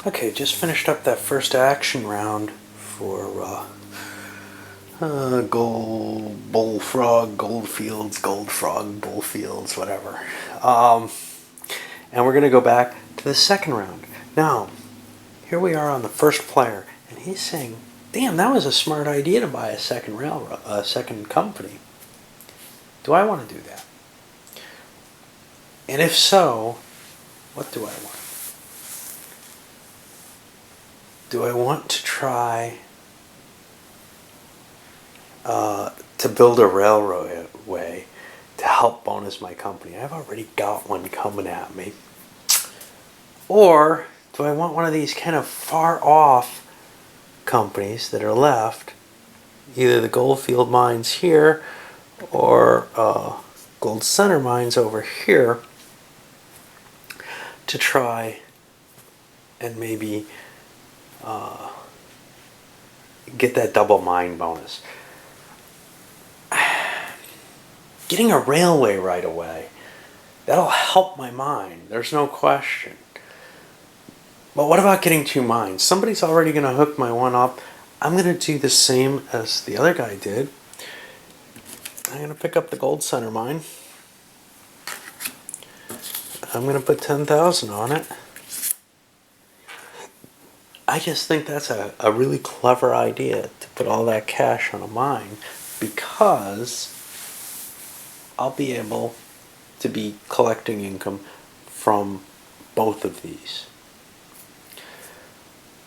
Okay, just finished up that first action round for Bullfrog Goldfields, Goldfrog Bullfields, whatever. And we're going to go back to the second round. Now, here we are on the first player, and he's saying, "Damn, that was a smart idea to buy a second railroad, a second company. Do I want to do that? And if so, what do I want? Do I want to try to build a railway to help bonus my company? I've already got one coming at me. Or do I want one of these kind of far off companies that are left, either the Goldfield mines here or Gold Center mines over here, to try and maybe get that double mine bonus? Getting a railway right away, that'll help my mine, there's no question. But what about getting two mines? Somebody's already going to hook my one up. I'm going to do the same as the other guy did. I'm going to pick up the Gold Center mine. I'm going to put 10,000 on it. I just think that's a really clever idea to put all that cash on a mine, because I'll be able to be collecting income from both of these.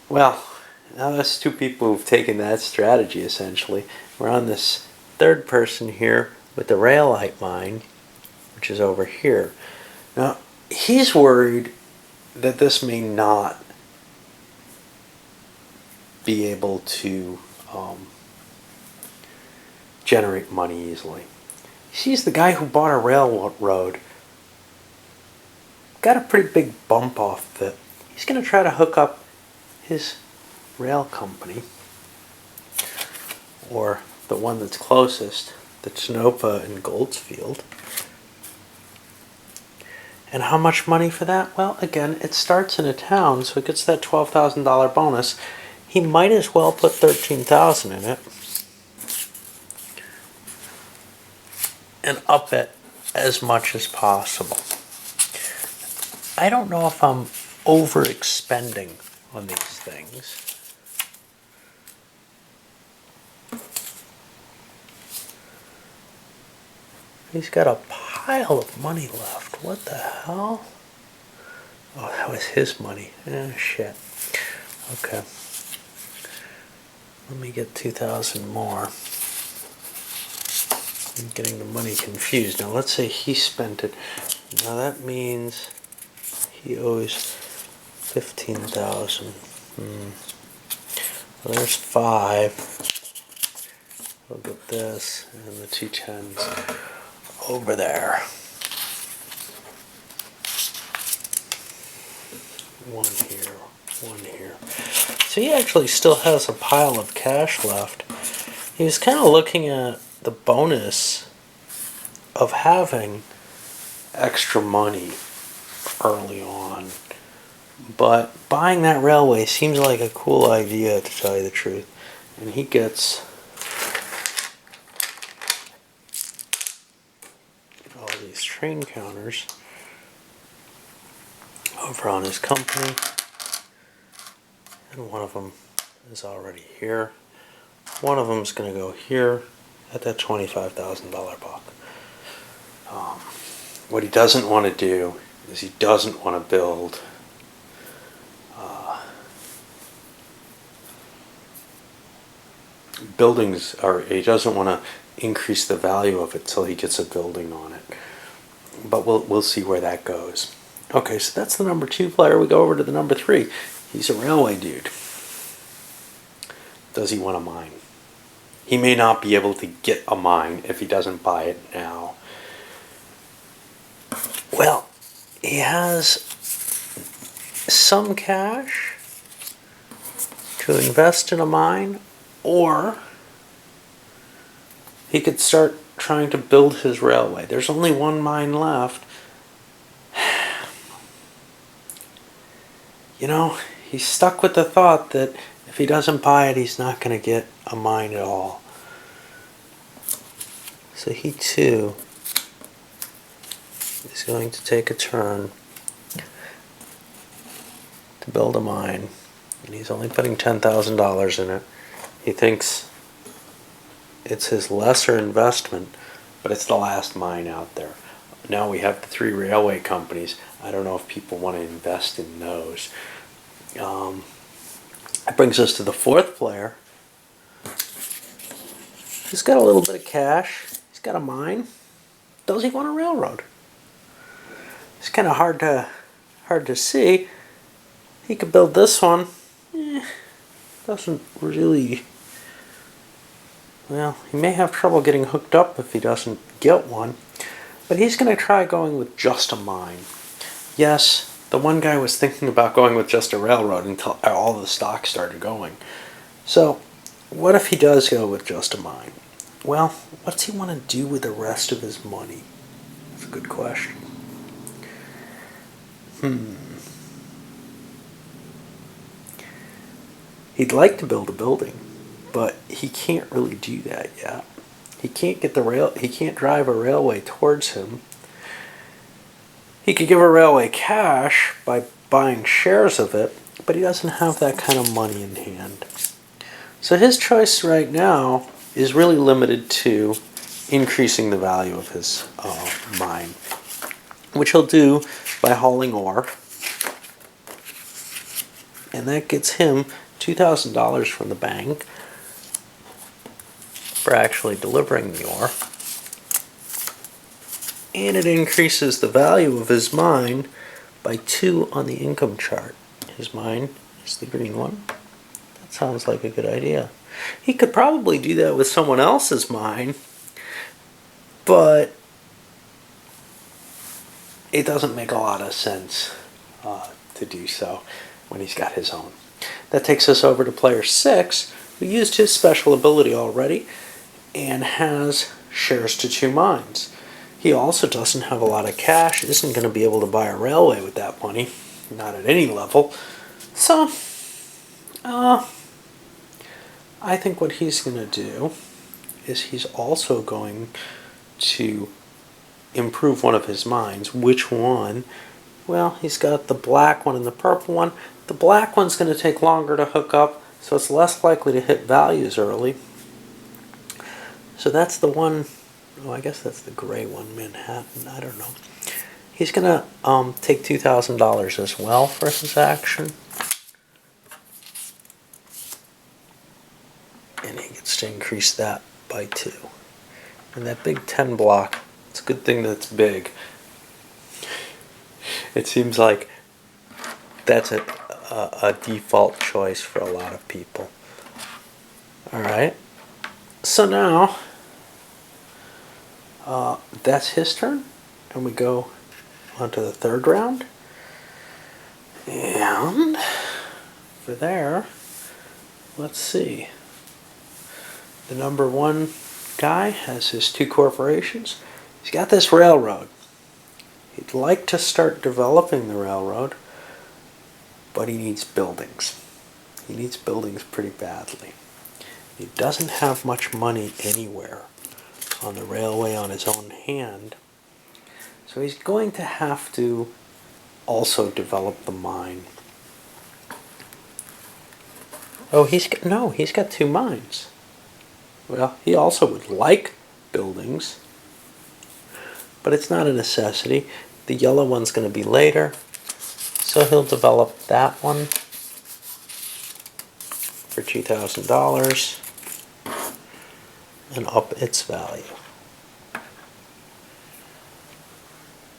Well, now that's two people who've taken that strategy essentially. We're on this third person here with the railite mine, which is over here. Now, he's worried that this may not be able to generate money easily. He sees the guy who bought a railroad got a pretty big bump off it. He's going to try to hook up his rail company, or the one that's closest, the Tonopah and Goldsfield. And how much money for that? Well, again, it starts in a town, so it gets that $12,000 bonus. He might as well put $13,000 in it and up it as much as possible. I don't know if I'm overexpending on these things. He's got a pile of money left. What the hell? Oh, that was his money. Oh, shit. Okay. Let me get 2,000 more. I'm getting the money confused. Now, let's say he spent it. Now, that means he owes 15,000. Well, there's 5. We'll get this and the 2 tens over there. 1 here, 1 here. So he actually still has a pile of cash left. He was kind of looking at the bonus of having extra money early on. But buying that railway seems like a cool idea, to tell you the truth. And he gets all these train counters over on his company. And one of them is already here. One of them is going to go here at that $25,000 buck. What he doesn't want to do is he doesn't want to build buildings, or he doesn't want to increase the value of it till he gets a building on it. But we'll see where that goes. Okay, so that's the number 2 player. We go over to the number 3. He's a railway dude. Does he want a mine? He may not be able to get a mine if he doesn't buy it now. Well, he has some cash to invest in a mine, or he could start trying to build his railway. There's only one mine left. You know, he's stuck with the thought that if he doesn't buy it, he's not going to get a mine at all. So he too is going to take a turn to build a mine. And he's only putting $10,000 in it. He thinks it's his lesser investment, but it's the last mine out there. Now we have the 3 railway companies. I don't know if people want to invest in those. That brings us to the 4th player. He's got a little bit of cash. He's got a mine. Does he want a railroad? It's kind of hard to see. He could build this one. Doesn't really. Well, he may have trouble getting hooked up if he doesn't get one. But he's going to try going with just a mine. Yes, the one guy was thinking about going with just a railroad until all the stocks started going. So, what if he does go with just a mine? Well, what's he want to do with the rest of his money? That's a good question. He'd like to build a building, but he can't really do that yet. He can't get he can't drive a railway towards him. He could give a railway cash by buying shares of it, but he doesn't have that kind of money in hand. So his choice right now is really limited to increasing the value of his mine, which he'll do by hauling ore. And that gets him $2,000 from the bank for actually delivering the ore. And it increases the value of his mine by 2 on the income chart. His mine is the green one. That sounds like a good idea. He could probably do that with someone else's mine, but it doesn't make a lot of sense to do so when he's got his own. That takes us over to player 6, who used his special ability already and has shares to 2 mines. He also doesn't have a lot of cash, isn't going to be able to buy a railway with that money, not at any level. So, I think what he's going to do is he's also going to improve one of his mines. Which one? Well, he's got the black one and the purple one. The black one's going to take longer to hook up, so it's less likely to hit values early. So that's the one. Oh, I guess that's the gray one, Manhattan. I don't know. He's going to take $2,000 as well for his action. And he gets to increase that by 2. And that big 10 block, it's a good thing that it's big. It seems like that's a default choice for a lot of people. Alright. So now, that's his turn. And we go on to the 3rd round. And for there, let's see. The number 1 guy has his 2 corporations. He's got this railroad. He'd like to start developing the railroad, but he needs buildings. He needs buildings pretty badly. He doesn't have much money anywhere on the railway on his own hand, so he's going to have to also develop the mine. Oh, he's got 2 mines. Well, he also would like buildings, but it's not a necessity. The yellow one's going to be later, so he'll develop that one for $2,000 and up its value.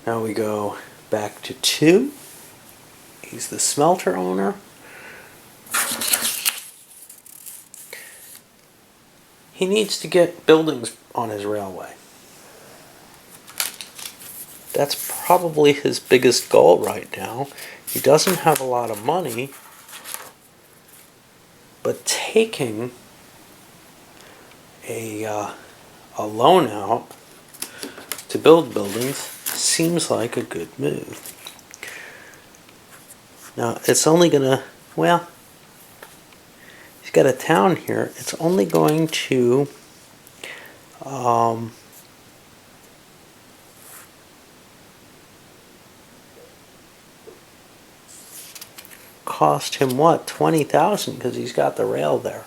Now we go back to 2. He's the smelter owner. He needs to get buildings on his railway. That's probably his biggest goal right now. He doesn't have a lot of money, but taking a loan out to build buildings seems like a good move. Now, it's only going to Well, he's got a town here. It's only going to cost him what, 20,000, because he's got the rail there.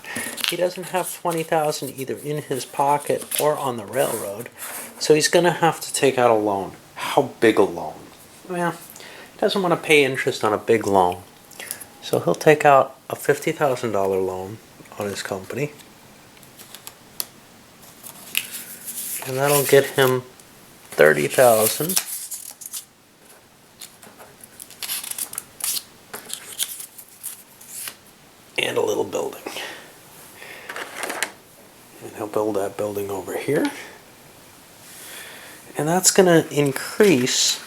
He doesn't have 20,000 either in his pocket or on the railroad, so he's going to have to take out a loan. How big a loan? Well, he doesn't want to pay interest on a big loan, so he'll take out a $50,000 loan on his company, and that'll get him 30,000. And a little building. And he'll build that building over here. And that's going to increase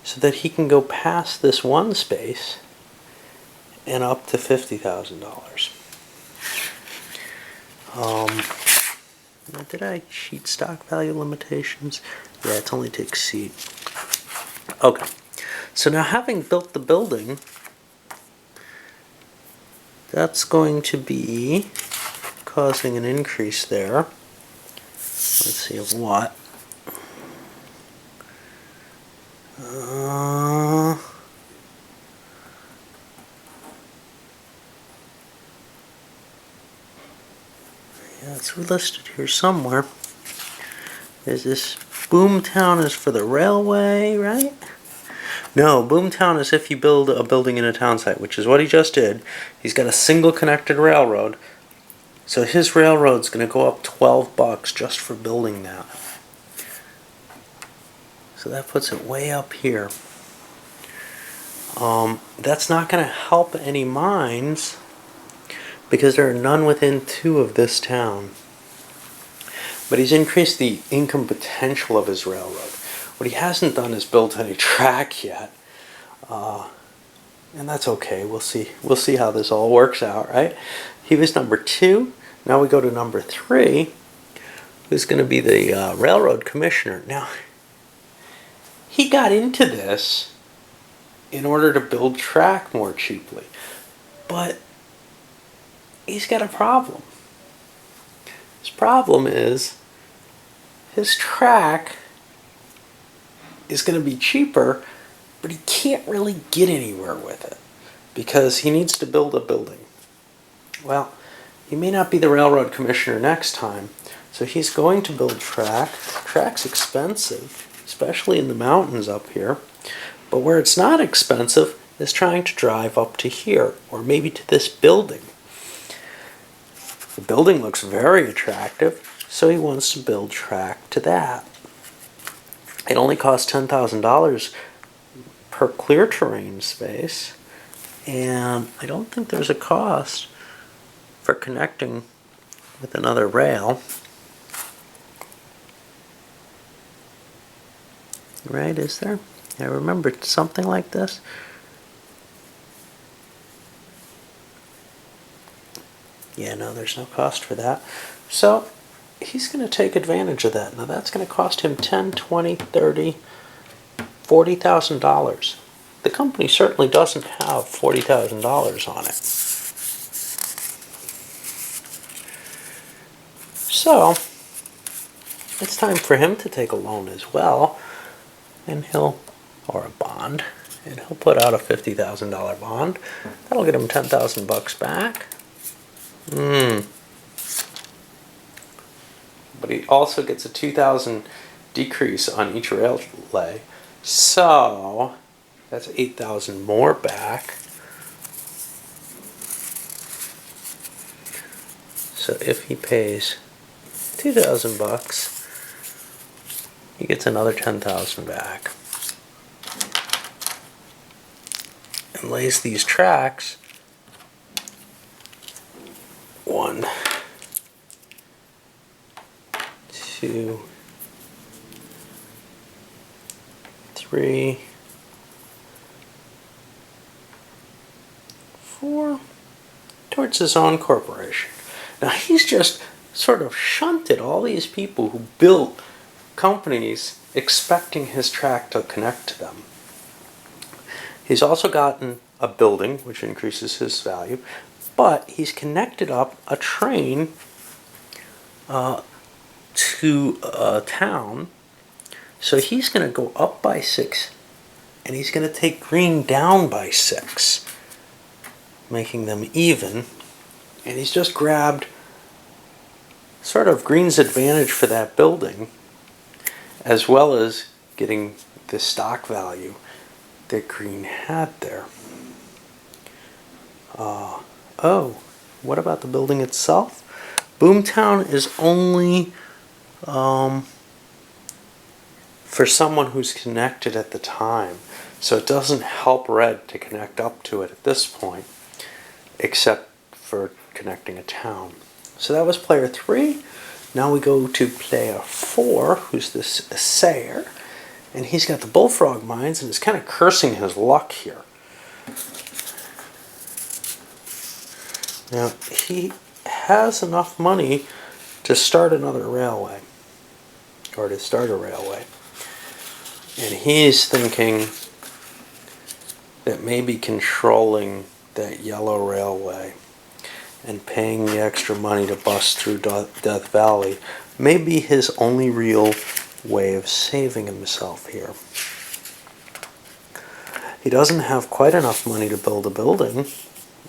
so that he can go past this one space and up to $50,000. Did I cheat stock value limitations? Yeah, it's only to exceed. Okay. So now, having built the building, that's going to be causing an increase there. Let's see of what. Yeah, it's listed here somewhere. Is this Boomtown is for the railway, right? No, Boomtown is if you build a building in a town site, which is what he just did. He's got a single connected railroad. So his railroad's going to go up $12 just for building that. So that puts it way up here. That's not going to help any mines because there are none within 2 of this town. But he's increased the income potential of his railroad. What he hasn't done is built any track yet. And that's okay. We'll see how this all works out, right? He was number 2. Now we go to number 3, who's going to be the railroad commissioner. Now, he got into this in order to build track more cheaply. But he's got a problem. His problem is his track is going to be cheaper, but he can't really get anywhere with it because he needs to build a building. Well, he may not be the railroad commissioner next time, so he's going to build track. Track's expensive, especially in the mountains up here, but where it's not expensive is trying to drive up to here, or maybe to this building. The building looks very attractive, so he wants to build track to that. It only costs $10,000 per clear terrain space, and I don't think there's a cost for connecting with another rail. Right, is there? I remember something like this. Yeah, no, there's no cost for that. So he's going to take advantage of that. Now that's going to cost him $10,000, $20,000, $30,000, $40,000. The company certainly doesn't have $40,000 on it. So it's time for him to take a loan as well, and or a bond, and he'll put out a $50,000 bond. That'll get him $10,000 back. But he also gets a $2,000 decrease on each rail lay, so that's $8,000 more back. So if he pays $2,000, he gets another $10,000 back, and lays these tracks. 1, 2, 3, 4, towards his own corporation. Now he's just sort of shunted all these people who built companies expecting his track to connect to them. He's also gotten a building, which increases his value, but he's connected up a train to a town. So he's going to go up by 6, and he's going to take green down by 6, making them even. And he's just grabbed sort of green's advantage for that building, as well as getting the stock value that green had there. Oh, what about the building itself? Boomtown is only for someone who's connected at the time. So it doesn't help red to connect up to it at this point, except for connecting a town. So that was player 3. Now we go to player 4, who's this assayer. And he's got the Bullfrog mines and is kind of cursing his luck here. Now, he has enough money to start another railway, or to start a railway. And he's thinking that maybe controlling that yellow railway and paying the extra money to bust through Death Valley may be his only real way of saving himself here. He doesn't have quite enough money to build a building,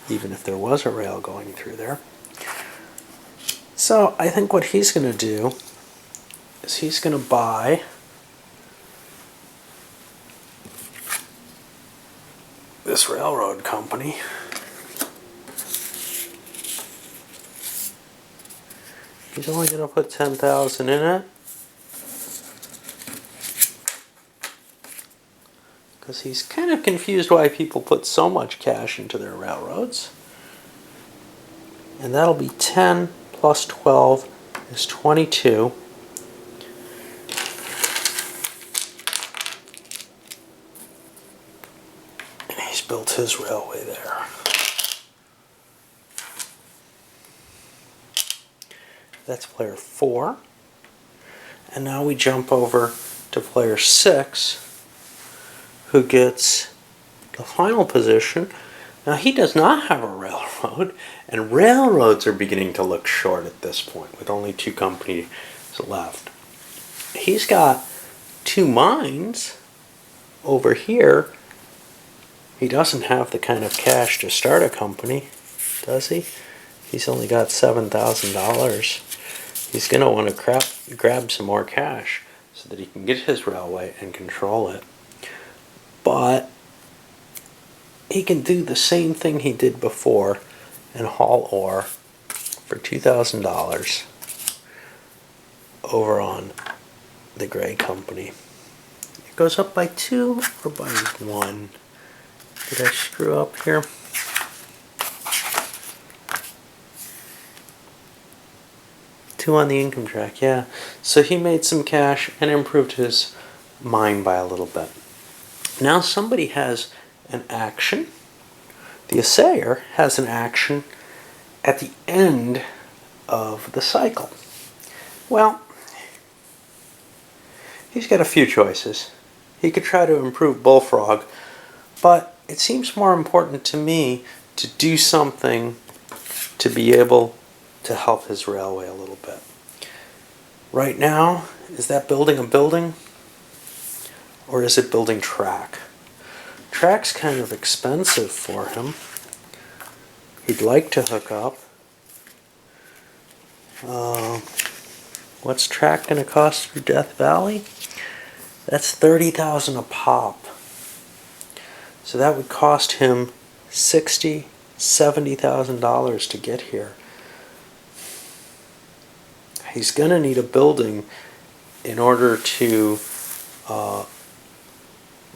even if there was a rail going through there. So I think what he's going to do is he's going to buy this railroad company. He's only going to put 10,000 in it, because he's kind of confused why people put so much cash into their railroads. And that'll be 10 plus 12 is 22. And he's built his railway there. That's player 4. And now we jump over to player 6, who gets the final position. Now he does not have a railroad, and railroads are beginning to look short at this point, with only 2 companies left. He's got 2 mines over here. He doesn't have the kind of cash to start a company, does he? He's only got $7,000. He's going to want to grab some more cash so that he can get his railway and control it. But he can do the same thing he did before and haul ore for $2,000 over on the gray company. It goes up by 2 or by 1. Did I screw up here? Two on the income track, yeah. So he made some cash and improved his mine by a little bit. Now somebody has an action. The assayer has an action at the end of the cycle. Well, he's got a few choices. He could try to improve Bullfrog, but it seems more important to me to do something to be able to help his railway a little bit. Right now, is that building a building? Or is it building track? Track's kind of expensive for him. He'd like to hook up. What's track going to cost for Death Valley? That's $30,000 a pop. So that would cost him $60,000, $70,000 to get here. He's going to need a building in order to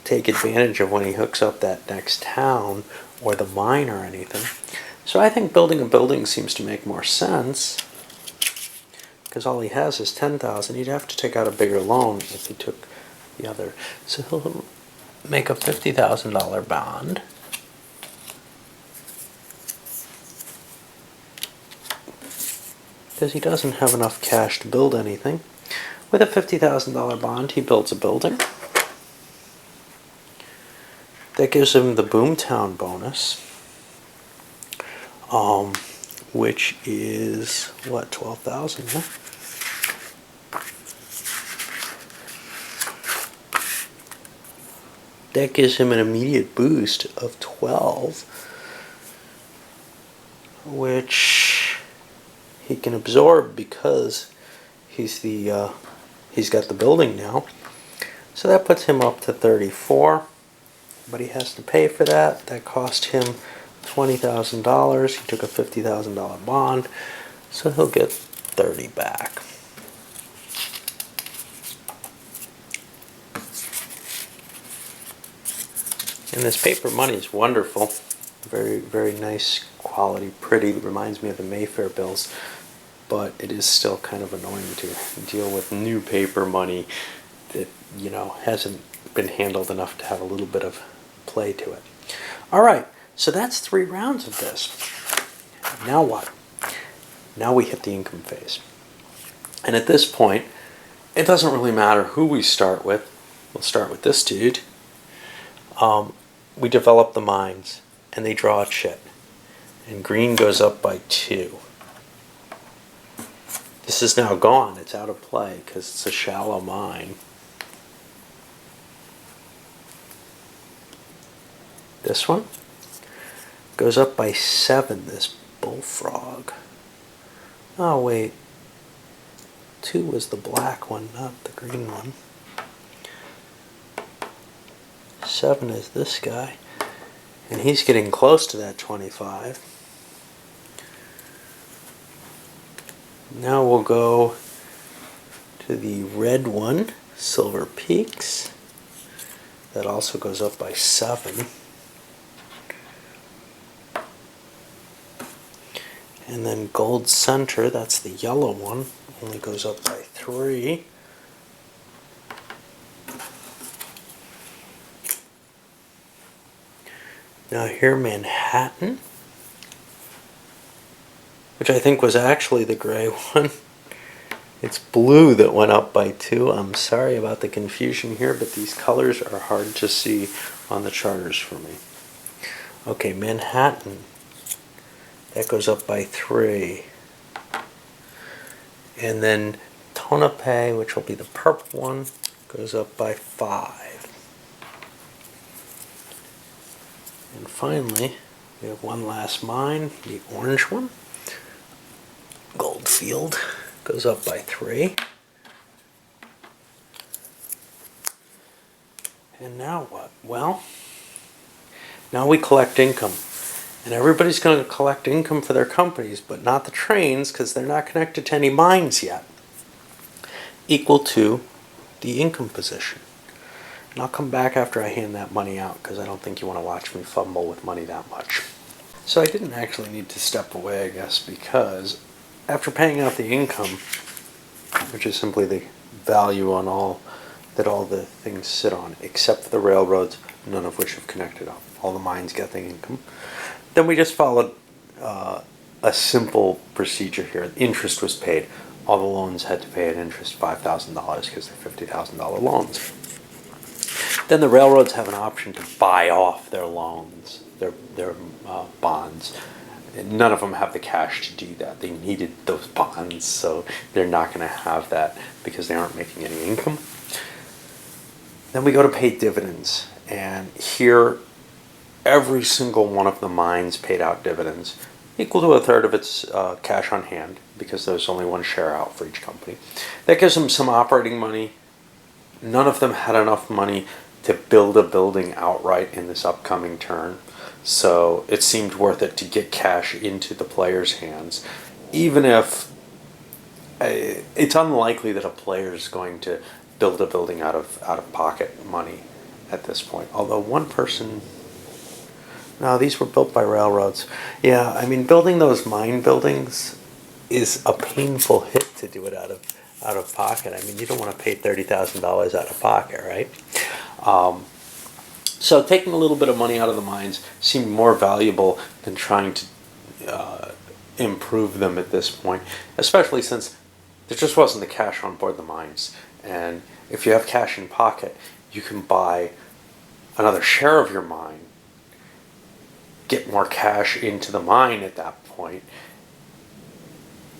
take advantage of when he hooks up that next town or the mine or anything. So I think building a building seems to make more sense, because all he has is $10,000. He'd have to take out a bigger loan if he took the other. So he'll make a $50,000 bond. Because he doesn't have enough cash to build anything. With a $50,000 bond, he builds a building. That gives him the Boomtown bonus, which is, what, 12,000, huh? That gives him an immediate boost of 12, which he can absorb because he's got the building now. So that puts him up to 34, but he has to pay for that. That cost him $20,000. He took a $50,000 bond, so he'll get 30 back. And this paper money is wonderful. Very, very nice quality, pretty. It reminds me of the Mayfair bills, but it is still kind of annoying to deal with new paper money that, you know, hasn't been handled enough to have a little bit of play to it. All right, so that's 3 rounds of this. Now what? Now we hit the income phase. And at this point, it doesn't really matter who we start with. We'll start with this dude. We develop the mines, and they draw a chit. And green goes up by 2. This is now gone. It's out of play because it's a shallow mine. This one goes up by 7, this Bullfrog. Oh, wait. 2 was the black one, not the green one. 7 is this guy. And he's getting close to that 25. Now we'll go to the red one, Silver Peaks. That also goes up by 7. And then Gold Center, that's the yellow one, only goes up by 3. Now here Manhattan, which I think was actually the gray one. It's blue that went up by 2. I'm sorry about the confusion here, but these colors are hard to see on the charters for me. Okay, Manhattan, that goes up by 3. And then Tonopah, which will be the purple one, goes up by 5. And finally, we have one last mine, the orange one. Goldfield goes up by 3. And now what? Well, now we collect income. And everybody's going to collect income for their companies, but not the trains because they're not connected to any mines yet. Equal to the income position. And I'll come back after I hand that money out because I don't think you want to watch me fumble with money that much. So I didn't actually need to step away, I guess, because after paying out the income, which is simply the value on all the things sit on, except for the railroads, none of which have connected up. All the mines get the income. Then we just followed a simple procedure here. Interest was paid. All the loans had to pay an interest $5,000 because they're $50,000 loans. Then the railroads have an option to buy off their loans, their bonds. And none of them have the cash to do that. They needed those bonds, so they're not going to have that because they aren't making any income. Then we go to pay dividends, and here every single one of the mines paid out dividends, equal to 1/3 of its cash on hand, because there's only one share out for each company. That gives them some operating money. None of them had enough money to build a building outright in this upcoming turn, so it seemed worth it to get cash into the players' hands, even if it's unlikely that a player is going to build a building out of pocket money at this point. Although one person, no, these were built by railroads. Yeah, I mean, building those mine buildings is a painful hit to do it out of pocket. I mean, you don't want to pay $30,000 out of pocket, right? So taking a little bit of money out of the mines seemed more valuable than trying to improve them at this point, especially since there just wasn't the cash on board the mines. And if you have cash in pocket, you can buy another share of your mine, get more cash into the mine at that point,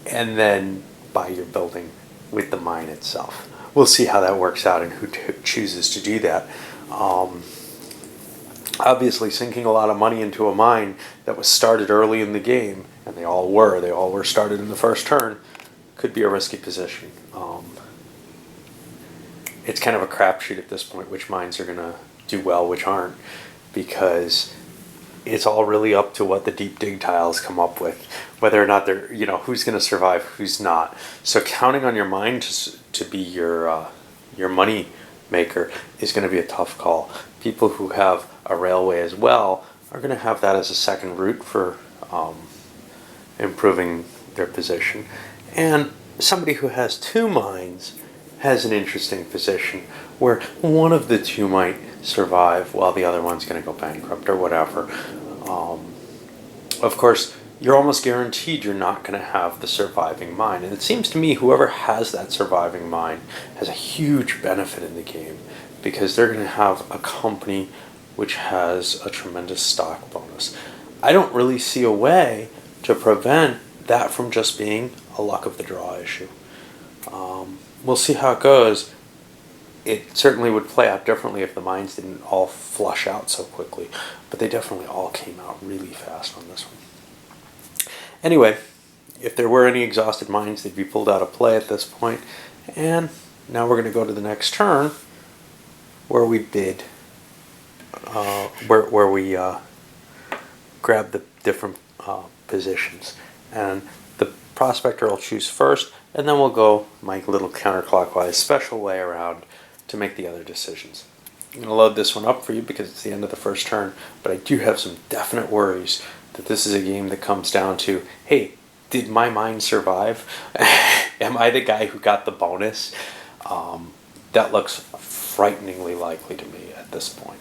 and then buy your building with the mine itself. We'll see how that works out and who chooses to do that. Obviously, sinking a lot of money into a mine that was started early in the game, and they all were started in the first turn, could be a risky position. It's kind of a crapshoot at this point which mines are going to do well, which aren't, because it's all really up to what the deep dig tiles come up with, whether or not they're, who's going to survive, who's not. So counting on your mine to be your money maker is going to be a tough call. People who have a railway as well are going to have that as a second route for improving their position. And somebody who has 2 mines has an interesting position where one of the 2 might survive while the other one's going to go bankrupt or whatever. Of course, you're almost guaranteed you're not going to have the surviving mine. And it seems to me whoever has that surviving mine has a huge benefit in the game, because they're going to have a company which has a tremendous stock bonus. I don't really see a way to prevent that from just being a luck of the draw issue. We'll see how it goes. It certainly would play out differently if the mines didn't all flush out so quickly, but they definitely all came out really fast on this one. Anyway, if there were any exhausted mines, they'd be pulled out of play at this point. And now we're going to go to the next turn, where we bid, where we grab the different positions. And the prospector will choose first, and then we'll go my little counterclockwise special way around to make the other decisions. I'm going to load this one up for you because it's the end of the first turn, but I do have some definite worries that this is a game that comes down to, hey, did my mine survive? Am I the guy who got the bonus? That looks frighteningly likely to me at this point.